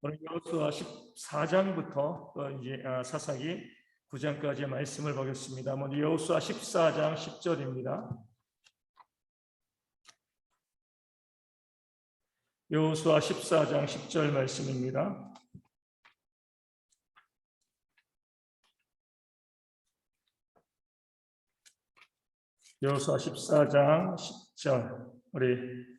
오늘 여호수아 14장부터 이제 사사기 9장까지의 말씀을 보겠습니다. 먼저 여호수아 14장 10절입니다. 여호수아 14장 10절 말씀입니다. 여호수아 14장 10절, 우리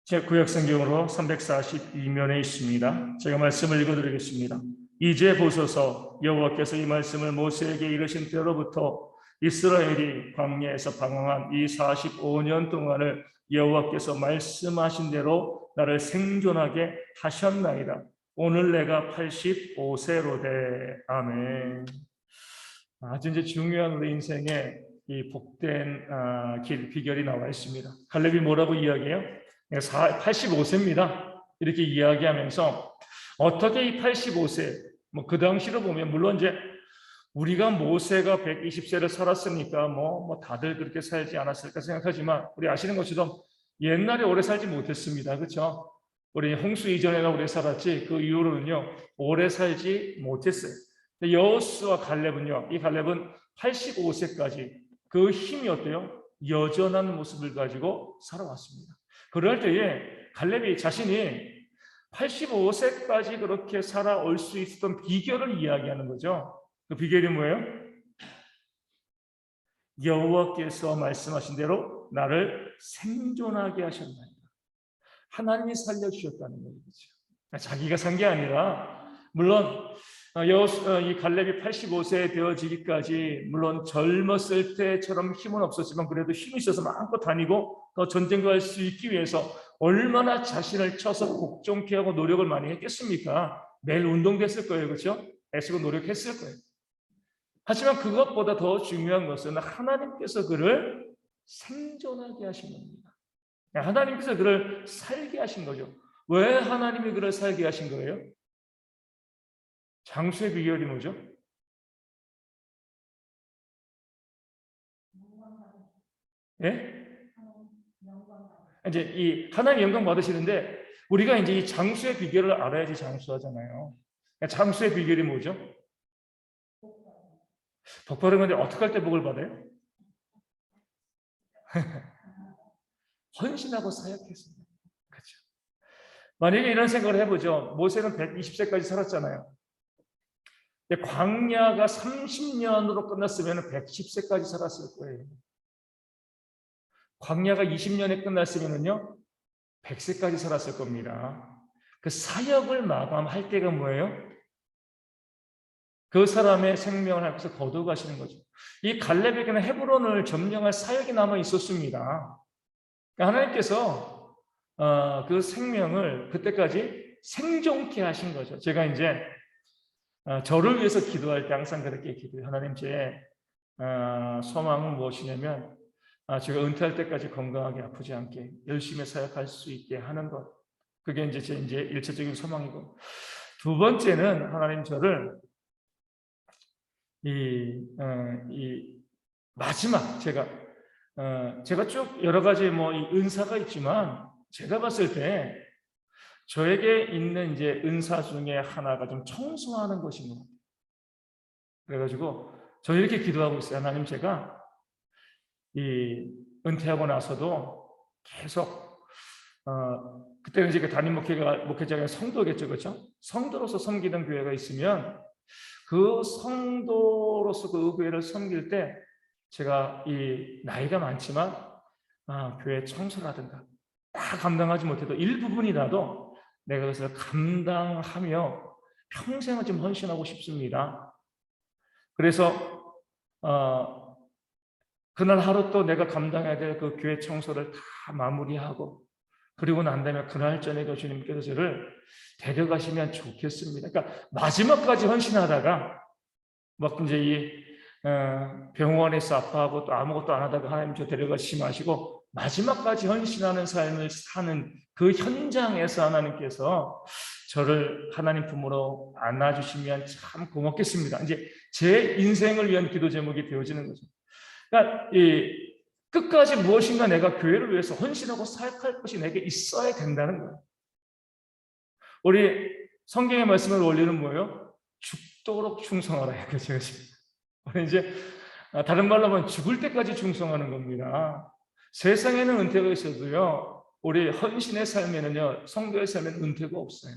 제 구약성경으로 342면에 있습니다. 제가 말씀을 읽어드리겠습니다. 이제 보소서, 여호와께서 이 말씀을 모세에게 이르신 때로부터 이스라엘이 광야에서 방황한 이 45년 동안을 여호와께서 말씀하신 대로 나를 생존하게 하셨나이다. 오늘 내가 85세로되. 아멘. 아주 이제 중요한 우리 인생의 이 복된 비결이 나와 있습니다. 갈렙이 뭐라고 이야기해요? 85세입니다. 이렇게 이야기하면서 어떻게 이 85세, 그 당시로 보면 물론 이제 우리가 모세가 120세를 살았으니까 뭐 다들 그렇게 살지 않았을까 생각하지만 우리 아시는 것처럼 옛날에 오래 살지 못했습니다. 그렇죠? 우리 홍수 이전에나 오래 살았지 그 이후로는요 오래 살지 못했어요. 여호수아 갈렙은요, 이 갈렙은 85세까지 그 힘이 어때요? 여전한 모습을 가지고 살아왔습니다. 그럴 때에 갈렙이 자신이 85세까지 그렇게 살아올 수 있었던 비결을 이야기하는 거죠. 그 비결이 뭐예요? 여호와께서 말씀하신 대로 나를 생존하게 하셨나이다. 하나님이 살려주셨다는 거죠. 자기가 산 게 아니라, 물론 이 갈렙이 85세 되어지기까지 물론 젊었을 때처럼 힘은 없었지만 그래도 힘이 있어서 마음껏 다니고 더 전쟁도 할 수 있기 위해서 얼마나 자신을 쳐서 복종케 하고 노력을 많이 했겠습니까? 매일 운동도 했을 거예요. 그렇죠? 애쓰고 노력했을 거예요. 하지만 그것보다 더 중요한 것은 하나님께서 그를 생존하게 하신 겁니다. 하나님께서 그를 살게 하신 거죠. 왜 하나님이 그를 살게 하신 거예요? 장수의 비결이 뭐죠? 예? 이제 이 하나님 영광 받으시는데 우리가 이제 이 장수의 비결을 알아야지 장수하잖아요. 장수의 비결이 뭐죠? 복 받은 건데 어떻게 할 때 복을 받아요? 헌신하고 사역했습니다. 그렇죠. 만약에 이런 생각을 해보죠. 모세는 120세까지 살았잖아요. 광야가 30년으로 끝났으면 110세까지 살았을 거예요. 광야가 20년에 끝났으면요 100세까지 살았을 겁니다. 그 사역을 마감할 때가 뭐예요? 그 사람의 생명을 하면서 거둬가시는 거죠. 이 갈렙에게는 헤브론을 점령할 사역이 남아 있었습니다. 하나님께서 그 생명을 그때까지 생존케 하신 거죠. 제가 이제 저를 위해서 기도할 때 항상 그렇게 기도해요. 하나님, 제 소망은 무엇이냐면 제가 은퇴할 때까지 건강하게 아프지 않게 열심히 사역할 수 있게 하는 것. 그게 이제 제 일차적인 소망이고, 두 번째는 하나님 저를 이 마지막 제가 쭉 여러 가지 이 은사가 있지만 제가 봤을 때 저에게 있는 이제 은사 중에 하나가 좀 청소하는 것인 것 같아요. 그래가지고 저 이렇게 기도하고 있어요. 하나님, 제가 이 은퇴하고 나서도 계속 그때는 이제 담임 목회자가 성도겠죠, 그렇죠? 성도로서 섬기는 교회가 있으면 그 성도로서 그 교회를 섬길 때 제가 이 나이가 많지만 교회 청소라든가 다 감당하지 못해도 일부분이라도 내가 그것을 감당하며 평생을 좀 헌신하고 싶습니다. 그래서 그날 하루 또 내가 감당해야 될 그 교회 청소를 다 마무리하고 그리고 난 다음에 그날 저녁에 주님께서 저를 데려가시면 좋겠습니다. 그러니까 마지막까지 헌신하다가 막 이제 이 병원에서 아파하고 또 아무것도 안 하다가 하나님 저 데려가시지 마시고 마지막까지 헌신하는 삶을 사는 그 현장에서 하나님께서 저를 하나님 품으로 안아주시면 참 고맙겠습니다. 이제 제 인생을 위한 기도 제목이 되어지는 거죠. 그러니까 끝까지 무엇인가 내가 교회를 위해서 헌신하고 사역할 것이 내게 있어야 된다는 거예요. 우리 성경의 말씀의 원리는 뭐예요? 죽도록 충성하라. 그렇죠. 이제 다른 말로 하면 죽을 때까지 충성하는 겁니다. 세상에는 은퇴가 있어도요, 우리 헌신의 삶에는요, 성도의 삶에는 은퇴가 없어요.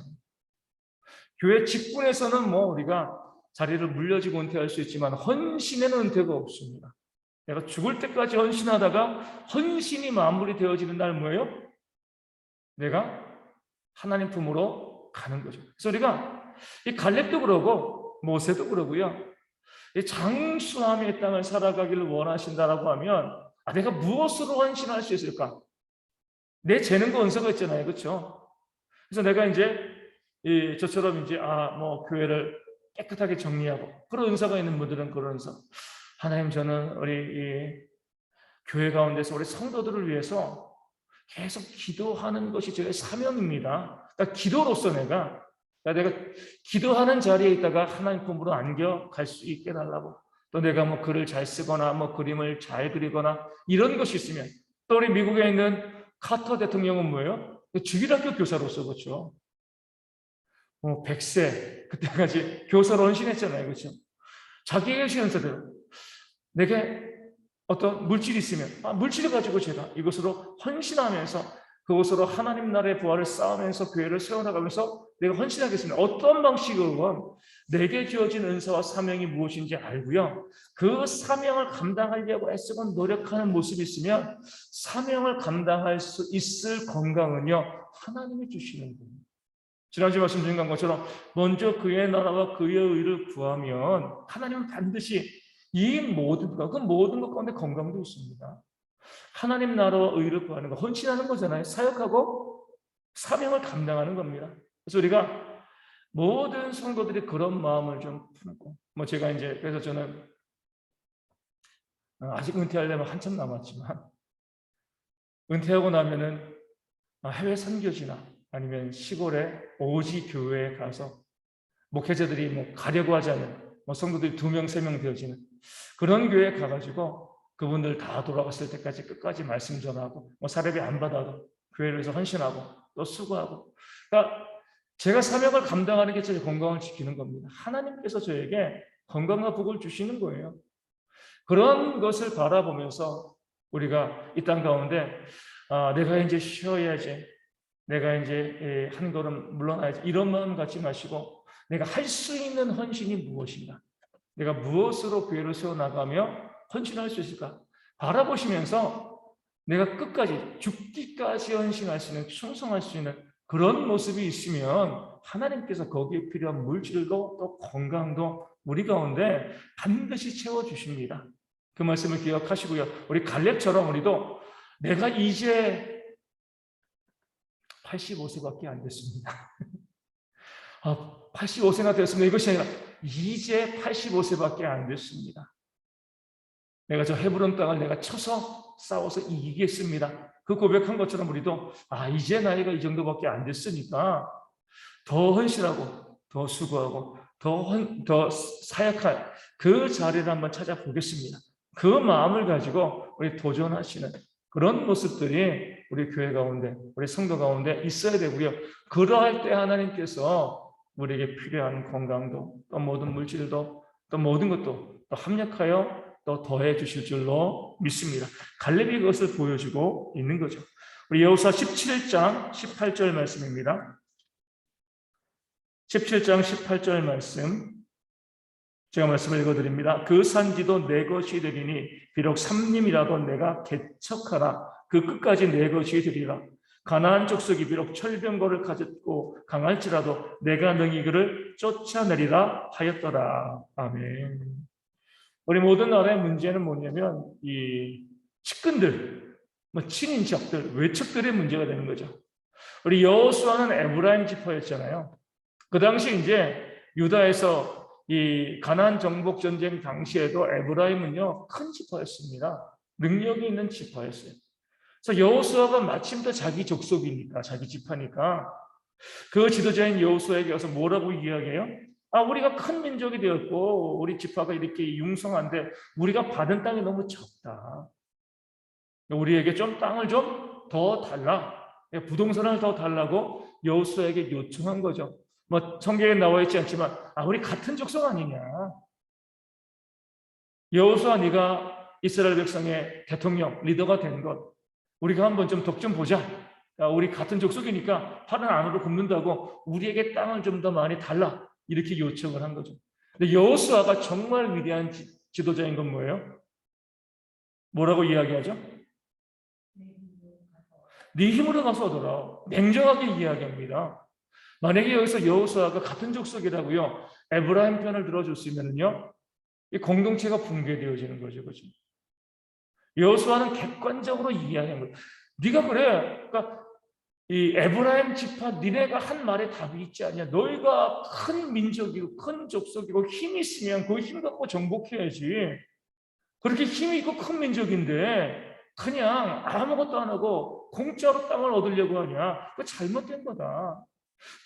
교회 직분에서는 뭐 우리가 자리를 물려주고 은퇴할 수 있지만 헌신에는 은퇴가 없습니다. 내가 죽을 때까지 헌신하다가 헌신이 마무리되어지는 날 뭐예요? 내가 하나님 품으로 가는 거죠. 그래서 우리가 이 갈렙도 그러고 모세도 그러고요, 이 장수함의 땅을 살아가기를 원하신다라고 하면 내가 무엇으로 헌신할 수 있을까? 내 재능과 은사가 있잖아요, 그렇죠? 그래서 내가 이제 저처럼 이제 뭐 교회를 깨끗하게 정리하고 그런 은사가 있는 분들은 그런 은사. 하나님, 저는 우리 이 교회 가운데서 우리 성도들을 위해서 계속 기도하는 것이 저의 사명입니다. 그러니까 기도로서 내가 기도하는 자리에 있다가 하나님 품으로 안겨 갈 수 있게 달라고. 또 내가 뭐 글을 잘 쓰거나 뭐 그림을 잘 그리거나 이런 것이 있으면, 또 우리 미국에 있는 카터 대통령은 뭐예요? 주일학교 교사로서, 그렇죠? 100세 그때까지 교사로 헌신했잖아요, 그렇죠? 자기의 시간대로 내게 어떤 물질이 있으면 물질을 가지고 제가 이것으로 헌신하면서 그것으로 하나님 나라의 부활을 쌓으면서 교회를 세워나가면서 내가 헌신하겠습니다. 어떤 방식으로든 내게 주어진 은사와 사명이 무엇인지 알고요, 그 사명을 감당하려고 애쓰고 노력하는 모습이 있으면 사명을 감당할 수 있을 건강은요, 하나님이 주시는 거예요. 지난주에 말씀드린 것처럼 먼저 그의 나라와 그의 의를 구하면 하나님은 반드시 이 모든 것 가운데 건강도 있습니다. 하나님 나라와 의를 구하는 거, 헌신하는 거잖아요. 사역하고 사명을 감당하는 겁니다. 그래서 우리가 모든 성도들이 그런 마음을 좀 품고, 제가 이제 그래서 저는 아직 은퇴하려면 한참 남았지만 은퇴하고 나면은 해외 선교지나 아니면 시골의 오지 교회에 가서 목회자들이 가려고 하지 않은 성도들이 2명, 3명 되어지는 그런 교회에 가가지고 그분들 다 돌아갔을 때까지 끝까지 말씀 전하고 사례비 안 받아도 교회를 위해서 헌신하고 또 수고하고, 그러니까 제가 사명을 감당하는 게 제 건강을 지키는 겁니다. 하나님께서 저에게 건강과 복을 주시는 거예요. 그런 것을 바라보면서 우리가 이 땅 가운데 내가 이제 쉬어야지, 내가 이제 한 걸음 물러나야지, 이런 마음 갖지 마시고 내가 할 수 있는 헌신이 무엇인가, 내가 무엇으로 교회를 세워나가며 헌신할 수 있을까 바라보시면서 내가 끝까지 죽기까지 헌신할 수 있는, 충성할 수 있는 그런 모습이 있으면 하나님께서 거기에 필요한 물질도 또 건강도 우리 가운데 반드시 채워주십니다. 그 말씀을 기억하시고요, 우리 갈렙처럼 우리도 내가 이제 85세밖에 안 됐습니다. 85세나 되었습니다. 이것이 아니라 이제 85세밖에 안 됐습니다. 내가 저 헤브론 땅을 내가 쳐서 싸워서 이기겠습니다. 그 고백한 것처럼 우리도 이제 나이가 이 정도밖에 안 됐으니까 더 헌신하고 더 수고하고 더 사역할 그 자리를 한번 찾아보겠습니다. 그 마음을 가지고 우리 도전하시는 그런 모습들이 우리 교회 가운데, 우리 성도 가운데 있어야 되고요. 그러할 때 하나님께서 우리에게 필요한 건강도 또 모든 물질도 또 모든 것도 또 합력하여 또 더해 주실 줄로 믿습니다. 갈렙이 그것을 보여주고 있는 거죠. 우리 여호수아 17장 18절 말씀입니다. 17장 18절 말씀 제가 말씀을 읽어드립니다. 그 산지도 내 것이 되리니 비록 삼림이라도 내가 개척하라. 그 끝까지 내 것이 되리라. 가나안 족속이 비록 철병거를 가졌고 강할지라도 내가 능히 그를 쫓아내리라 하였더라. 아멘. 우리 모든 나라의 문제는 뭐냐면 이 측근들, 친인척들, 외척들의 문제가 되는 거죠. 우리 여호수아는 에브라임 지파였잖아요. 그 당시 이제 유다에서 이 가나안 정복 전쟁 당시에도 에브라임은요 큰 지파였습니다. 능력이 있는 지파였어요. 그래서 여호수아가 마침 또 자기 족속이니까, 자기 지파니까 그 지도자인 여호수아에게 와서 뭐라고 이야기해요? 우리가 큰 민족이 되었고 우리 지파가 이렇게 융성한데 우리가 받은 땅이 너무 적다. 우리에게 좀 땅을 좀 더 달라. 부동산을 더 달라고 여호수아에게 요청한 거죠. 뭐 성경에 나와 있지 않지만 우리 같은 족속 아니냐. 여호수아 네가 이스라엘 백성의 대통령, 리더가 된 것 우리가 한번 좀 덕 좀 보자. 우리 같은 족속이니까 파란 안으로 굽는다고 우리에게 땅을 좀 더 많이 달라. 이렇게 요청을 한 거죠. 근데 여호수아가 정말 위대한 지도자인 건 뭐예요? 뭐라고 이야기하죠? 네 힘으로 가서 얻어라. 냉정하게 이야기합니다. 만약에 여기서 여호수아가 같은 족속이라고요, 에브라임 편을 들어줬으면요, 이 공동체가 붕괴되어지는 거죠, 그죠? 여호수아는 객관적으로 이야기한 거예요. 네가 그래. 그러니까 이 에브라임 지파 니네가 한 말에 답이 있지 않냐. 너희가 큰 민족이고 큰 족속이고 힘이 있으면 그 힘 갖고 정복해야지. 그렇게 힘이 있고 큰 민족인데 그냥 아무것도 안 하고 공짜로 땅을 얻으려고 하냐. 그거 잘못된 거다.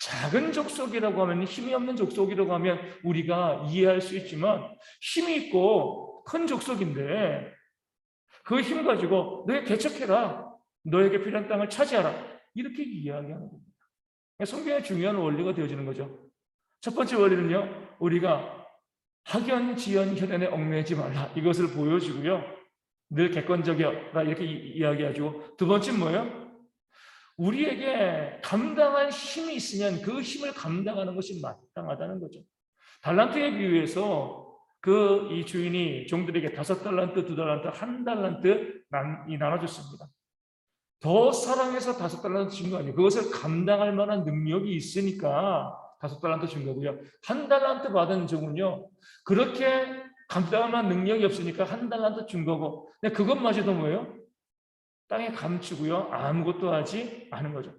작은 족속이라고 하면, 힘이 없는 족속이라고 하면 우리가 이해할 수 있지만, 힘이 있고 큰 족속인데 그 힘 가지고 너희 개척해라. 너에게 필요한 땅을 차지하라. 이렇게 이야기하는 겁니다. 성경의 중요한 원리가 되어지는 거죠. 첫 번째 원리는요, 우리가 학연, 지연, 혈연에 얽매이지 말라. 이것을 보여주고요. 늘 객관적이라 이렇게 이야기하죠. 두 번째는 뭐예요? 우리에게 감당할 힘이 있으면 그 힘을 감당하는 것이 마땅하다는 거죠. 달란트에 비유해서 이 주인이 종들에게 5달란트, 2달란트, 1달란트 나눠줬습니다. 더 사랑해서 5달란트 준 거 아니에요. 그것을 감당할 만한 능력이 있으니까 5달란트 준 거고요. 1달란트 받은 종은요, 그렇게 감당할 만한 능력이 없으니까 1달란트 준 거고, 근데 그것마저도 뭐예요? 땅에 감추고요, 아무것도 하지 않은 거죠.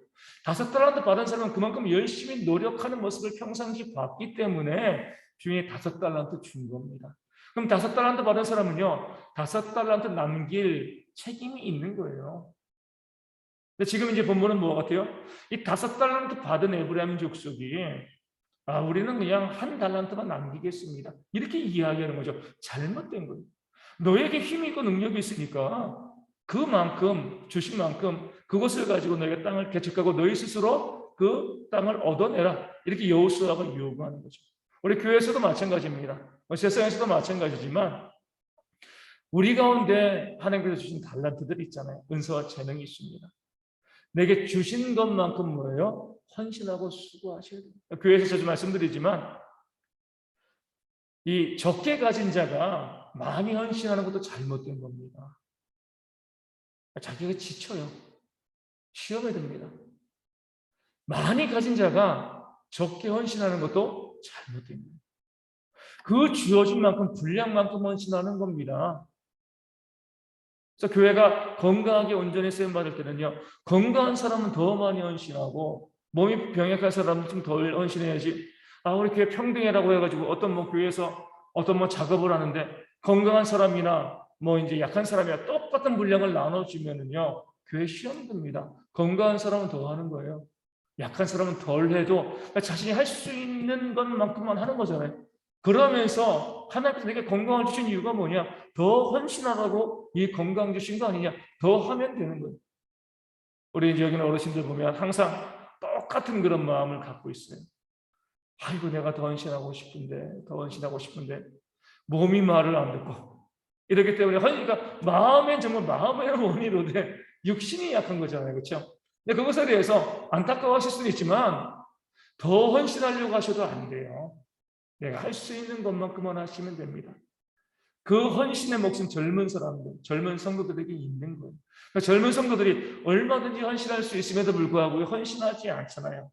5달란트 받은 사람은 그만큼 열심히 노력하는 모습을 평상시 봤기 때문에 주인이 5달란트 준 겁니다. 그럼 5달란트 받은 사람은요, 5달란트 남길 책임이 있는 거예요. 근데 지금 이제 본문은 뭐 같아요? 이 5달란트 받은 에브라임 족속이 우리는 그냥 1달란트만 남기겠습니다. 이렇게 이야기하는 거죠. 잘못된 거예요. 너에게 힘이 있고 능력이 있으니까 그만큼 주신 만큼 그것을 가지고 너희가 땅을 개척하고 너희 스스로 그 땅을 얻어내라. 이렇게 여호수아가 요구하는 거죠. 우리 교회에서도 마찬가지입니다. 세상에서도 마찬가지지만 우리 가운데 하나님께서 주신 달란트들이 있잖아요. 은사와 재능이 있습니다. 내게 주신 것만큼 뭐예요? 헌신하고 수고하셔야 돼요. 교회에서 자주 말씀드리지만 이 적게 가진 자가 많이 헌신하는 것도 잘못된 겁니다. 자기가 지쳐요. 시험에 듭니다. 많이 가진 자가 적게 헌신하는 것도 잘못됩니다. 그 주어진 만큼 분량만큼 헌신하는 겁니다. 그래서 교회가 건강하게 온전히 쓰임받을 때는요, 건강한 사람은 더 많이 헌신하고 몸이 병약한 사람은 좀 덜 헌신해야지. 우리 교회 평등이라고 해가지고 어떤 교회에서 어떤 작업을 하는데 건강한 사람이나 이제 약한 사람이나 똑같은 분량을 나눠주면은요, 교회 시험 듭니다. 건강한 사람은 더 하는 거예요. 약한 사람은 덜 해도 자신이 할 수 있는 것만큼만 하는 거잖아요. 그러면서 하나님께서 내게 건강을 주신 이유가 뭐냐? 더 헌신하라고 이 건강 주신 거 아니냐? 더 하면 되는 거예요. 우리 이제 여기는 어르신들 보면 항상 똑같은 그런 마음을 갖고 있어요. 아이고, 내가 더 헌신하고 싶은데 몸이 말을 안 듣고 이렇기 때문에, 그러니까 마음엔 정말 마음의 원인으로돼 육신이 약한 거잖아요, 그렇죠? 근데 그것에 대해서 안타까워하실 수는 있지만 더 헌신하려고 하셔도 안 돼요. 내가 할 수 있는 것만큼만 하시면 됩니다. 그 헌신의 몫은 젊은 사람들, 젊은 성도들에게 있는 거예요. 그러니까 젊은 성도들이 얼마든지 헌신할 수 있음에도 불구하고 헌신하지 않잖아요.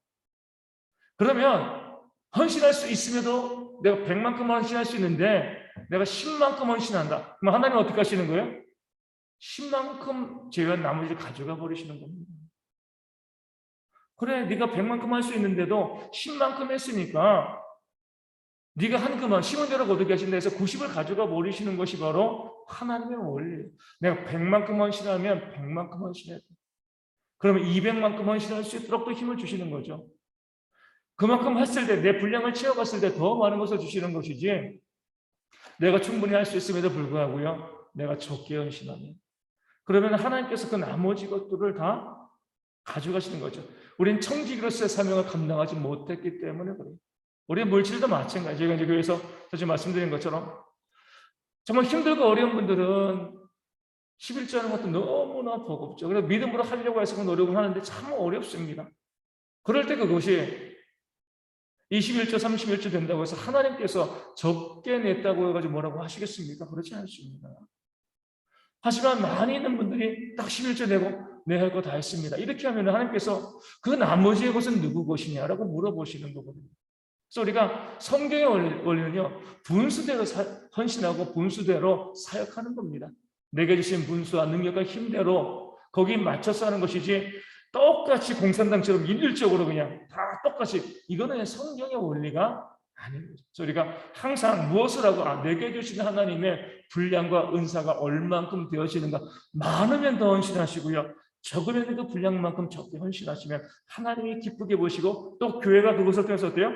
그러면 헌신할 수 있음에도 내가 100만큼 헌신할 수 있는데 내가 10만큼 헌신한다. 그럼 하나님은 어떻게 하시는 거예요? 10만큼 제외한 나머지를 가져가 버리시는 겁니다. 그래, 네가 100만큼 할 수 있는데도 10만큼 했으니까 네가 한 그만 심은 대로 거두게 하신다 해서 90을 가져가 버리시는 것이 바로 하나님의 원리예요. 내가 100만큼 헌신하면 100만큼 헌신해야 돼. 그러면 200만큼 헌신할 수 있도록 또 힘을 주시는 거죠. 그만큼 했을 때, 내 분량을 채워갔을 때 더 많은 것을 주시는 것이지, 내가 충분히 할 수 있음에도 불구하고요, 내가 적게 헌신하면, 그러면 하나님께서 그 나머지 것들을 다 가져가시는 거죠. 우리는 청지기로서의 사명을 감당하지 못했기 때문에 그래요. 우리 물질도 마찬가지예요. 제가 이제 교회에서 지금 말씀드린 것처럼 정말 힘들고 어려운 분들은 11조 하는 것도 너무나 버겁죠. 그래서 믿음으로 하려고 해서 노력을 하는데 참 어렵습니다. 그럴 때 그것이 21조, 31조 된다고 해서 하나님께서 적게 냈다고 해가지고 뭐라고 하시겠습니까? 그렇지 않습니다. 하지만 많이 있는 분들이 딱 11조 내고 내 할 거 다 했습니다. 이렇게 하면 하나님께서 그 나머지의 것은 누구 것이냐라고 물어보시는 거거든요. 그래서 우리가 성경의 원리는요, 분수대로 헌신하고 분수대로 사역하는 겁니다. 내게 주신 분수와 능력과 힘대로 거기에 맞춰서 하는 것이지 똑같이 공산당처럼 일률적으로 그냥 다 똑같이, 이거는 성경의 원리가 아닌 거죠. 그래서 우리가 항상 무엇을 하고 내게 주신 하나님의 분량과 은사가 얼만큼 되어지는가, 많으면 더 헌신하시고요, 적으면 그 분량만큼 적게 헌신하시면 하나님이 기쁘게 보시고 또 교회가 그것을 통해서 어때요?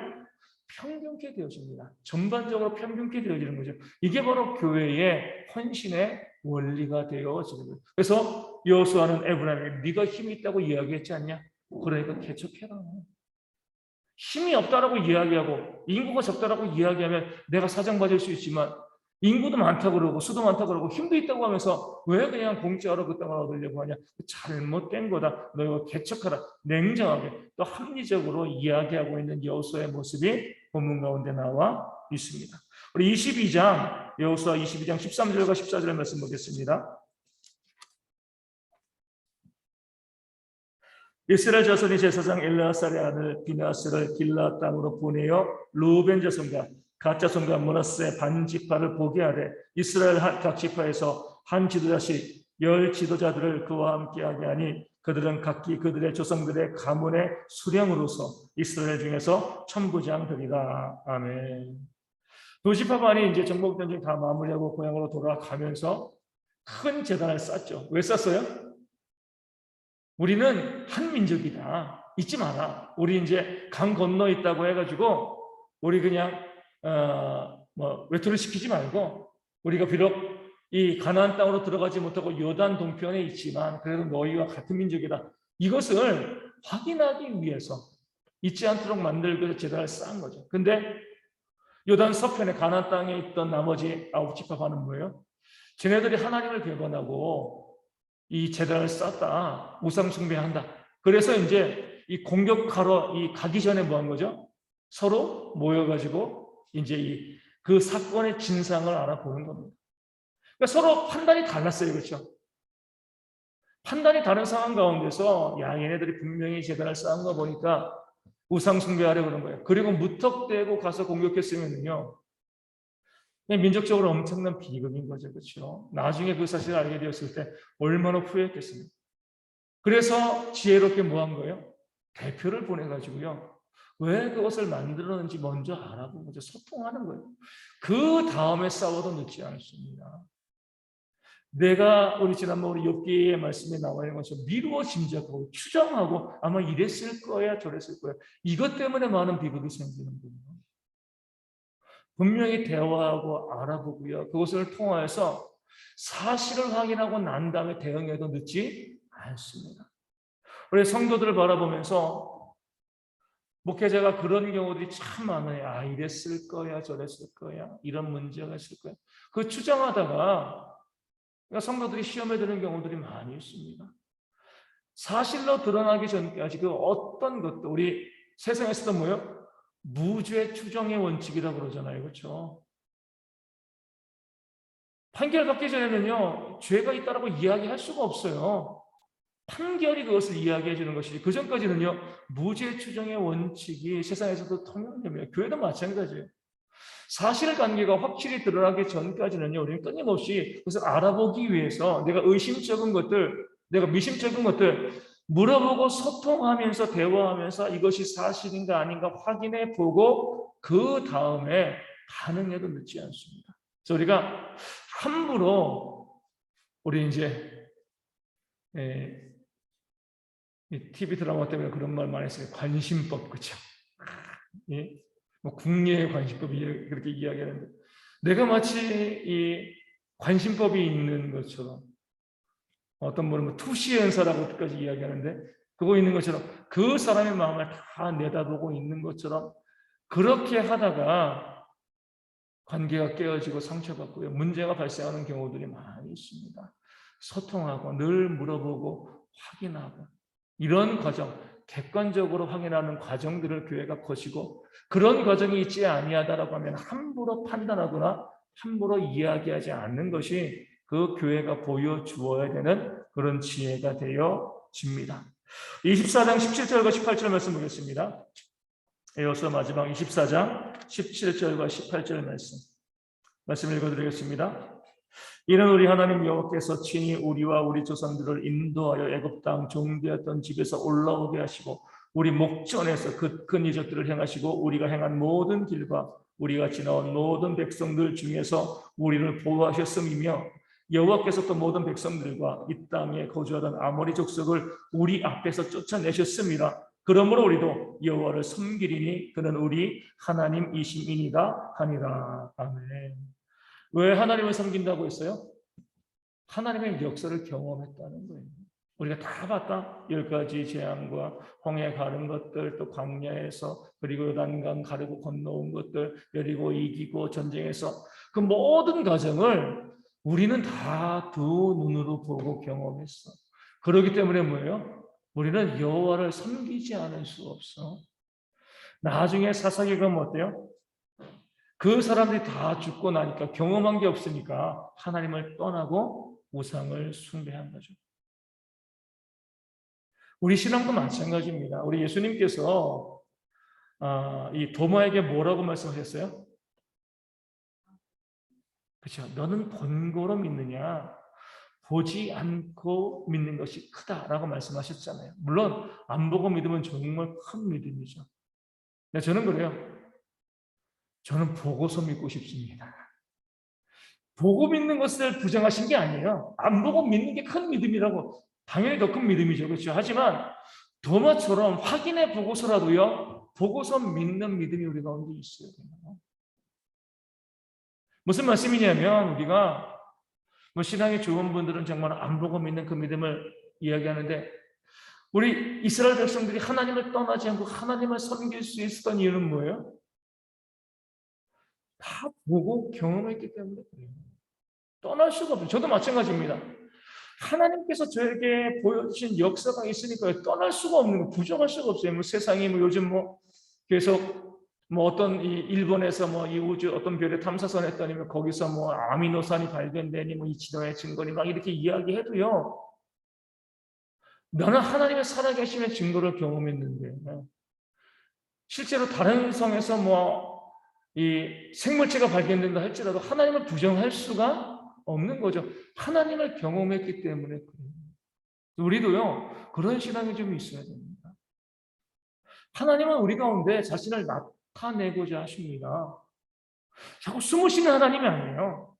평균케 되어집니다. 전반적으로 평균케 되어지는 거죠. 이게 바로 교회의 헌신의 원리가 되어지는 거예요. 그래서 여호수아는 에브라임에게 네가 힘이 있다고 이야기했지 않냐? 그러니까 개척해라. 힘이 없다라고 이야기하고 인구가 적다라고 이야기하면 내가 사정받을 수 있지만, 인구도 많다고 그러고 수도 많다고 그러고 힘도 있다고 하면서 왜 그냥 공짜로 그 땅을 얻으려고 하냐? 잘못된 거다. 너희가 개척하라. 냉정하게 또 합리적으로 이야기하고 있는 여호수아의 모습이 본문 가운데 나와 있습니다. 우리 22장, 여호수아 22장 13절과 14절의 말씀 보겠습니다. 이스라엘 자손이 제사장 엘르아살의 아들 비나스를 길라 땅으로 보내어 루벤 자손과 갓 자손과 므낫세 반 지파를 보게 하되 이스라엘 각 지파에서 한 지도자씩 10 지도자들을 그와 함께하게 하니 그들은 각기 그들의 조상들의 가문의 수령으로서 이스라엘 중에서 천부장 되리라. 아멘. 두 지파만이 이제 정복전쟁 다 마무리하고 고향으로 돌아가면서 큰 제단을 쌓죠. 왜 쌓았어요? 우리는 한 민족이다. 잊지 마라. 우리 이제 강 건너 있다고 해가지고 우리 그냥 외톨이 시키지 말고, 우리가 비록 이 가나안 땅으로 들어가지 못하고 요단 동편에 있지만 그래도 너희와 같은 민족이다. 이것을 확인하기 위해서 잊지 않도록 만들고 위해서 제단을 쌓은 거죠. 근데 요단 서편에 가나안 땅에 있던 나머지 9지파는 뭐예요? 쟤네들이 하나님을 배반하고 이 제단을 쌓았다, 우상 숭배한다. 그래서 이제 이 공격하러 가기 전에 뭐 한 거죠? 서로 모여가지고 이제 그 사건의 진상을 알아보는 겁니다. 그러니까 서로 판단이 달랐어요, 그렇죠? 판단이 다른 상황 가운데서 얘네들이 분명히 제단을 쌓은 거 보니까 우상 숭배하려고 그런 거예요. 그리고 무턱대고 가서 공격했으면요, 민족적으로 엄청난 비극인 거죠, 그렇죠? 나중에 그 사실을 알게 되었을 때 얼마나 후회했겠습니까? 그래서 지혜롭게 뭐 한 거예요? 대표를 보내가지고요, 왜 그것을 만들었는지 먼저 알아보고 먼저 소통하는 거예요. 그 다음에 싸워도 늦지 않습니다. 우리 지난번 우리 욥기의 말씀에 나와 있는 것처럼 미루어 짐작하고 추정하고 아마 이랬을 거야 저랬을 거야, 이것 때문에 많은 비극이 생기는 거예요. 분명히 대화하고 알아보고요, 그것을 통해서 사실을 확인하고 난 다음에 대응해도 늦지 않습니다. 우리 성도들을 바라보면서 목회자가 그런 경우들이 참 많아요. 이랬을 거야 저랬을 거야, 이런 문제가 있을 거야, 그 추정하다가 성도들이 시험에 드는 경우들이 많이 있습니다. 사실로 드러나기 전까지 그 어떤 것도, 우리 세상에서도 뭐요? 무죄 추정의 원칙이라고 그러잖아요, 그렇죠? 판결받기 전에는요, 죄가 있다라고 이야기할 수가 없어요. 판결이 그것을 이야기해 주는 것이지, 그 전까지는요, 무죄 추정의 원칙이 세상에서도 통용됩니다. 교회도 마찬가지예요. 사실관계가 확실히 드러나기 전까지는요, 우리는 끊임없이 그것을 알아보기 위해서 내가 의심쩍은 것들, 내가 미심쩍은 것들 물어보고 소통하면서 대화하면서 이것이 사실인가 아닌가 확인해 보고 그 다음에 반응해도 늦지 않습니다. 그래서 우리가 함부로, 우리 이제 TV 드라마 때문에 그런 말 많이 했어요. 관심법, 그렇죠? 예? 뭐 국내의 관심법이 그렇게 이야기하는데, 내가 마치 이 관심법이 있는 것처럼, 어떤 분은 투시연사라고까지 이야기하는데, 그거 있는 것처럼 그 사람의 마음을 다 내다보고 있는 것처럼 그렇게 하다가 관계가 깨어지고 상처받고요. 문제가 발생하는 경우들이 많이 있습니다. 소통하고 늘 물어보고 확인하고 이런 과정, 객관적으로 확인하는 과정들을 교회가 거치고 그런 과정이 있지 아니하다라고 하면 함부로 판단하거나 함부로 이야기하지 않는 것이 그 교회가 보여주어야 되는 그런 지혜가 되어집니다. 24장 17절과 18절 말씀 보겠습니다. 이어서 마지막 24장 17절과 18절 말씀 읽어드리겠습니다. 이는 우리 하나님 여호와께서 친히 우리와 우리 조상들을 인도하여 애굽 땅 종되었던 집에서 올라오게 하시고 우리 목전에서 그 큰 이적들을 행하시고 우리가 행한 모든 길과 우리가 지나온 모든 백성들 중에서 우리를 보호하셨음이며 여호와께서 또 모든 백성들과 이 땅에 거주하던 아모리 족속을 우리 앞에서 쫓아내셨음이라. 그러므로 우리도 여호와를 섬기리니 그는 우리 하나님이심이니라 하니라. 아멘. 왜 하나님을 섬긴다고 했어요? 하나님의 역사를 경험했다는 거예요. 우리가 다 봤다. 10가지 재앙과 홍해 가른 것들, 또 광야에서 그리고 요단강 가르고 건너온 것들, 여리고 이기고 전쟁에서 그 모든 과정을 우리는 다 두 눈으로 보고 경험했어. 그렇기 때문에 뭐예요? 우리는 여호와를 섬기지 않을 수 없어. 나중에 사사기가 뭐 어때요? 그 사람들이 다 죽고 나니까 경험한 게 없으니까 하나님을 떠나고 우상을 숭배한 거죠. 우리 신앙도 마찬가지입니다. 우리 예수님께서 이 도마에게 뭐라고 말씀하셨어요? 그렇죠. 너는 본고로 믿느냐? 보지 않고 믿는 것이 크다라고 말씀하셨잖아요. 물론 안 보고 믿으면 정말 큰 믿음이죠. 근데 저는 그래요. 저는 보고서 믿고 싶습니다. 보고 믿는 것을 부정하신 게 아니에요. 안 보고 믿는 게 큰 믿음이라고. 당연히 더 큰 믿음이죠. 그렇죠. 하지만 도마처럼 확인해 보고서라도요. 보고서 믿는 믿음이 우리 가운데 있어야 돼요. 무슨 말씀이냐면 우리가 뭐 신앙이 좋은 분들은 정말 안 보고 믿는 그 믿음을 이야기하는데 우리 이스라엘 백성들이 하나님을 떠나지 않고 하나님을 섬길 수 있었던 이유는 뭐예요? 다 보고 경험했기 때문에 그래요. 떠날 수가 없어요. 저도 마찬가지입니다. 하나님께서 저에게 보여주신 역사가 있으니까 떠날 수가 없는 거, 부정할 수가 없어요. 뭐 세상이 뭐 요즘 뭐 계속 뭐 어떤 이 일본에서 뭐 이 우주 어떤 별에 탐사선 했더니 뭐 거기서 뭐 아미노산이 발견되니 뭐 이 진화의 증거니 막 이렇게 이야기해도요. 나는 하나님의 살아계심의 증거를 경험했는데 실제로 다른 성에서 뭐 이 생물체가 발견된다 할지라도 하나님을 부정할 수가 없는 거죠. 하나님을 경험했기 때문에 그래요. 우리도요 그런 신앙이 좀 있어야 됩니다. 하나님은 우리 가운데 자신을 나타내고자 하십니다. 자꾸 숨으시는 하나님이 아니에요.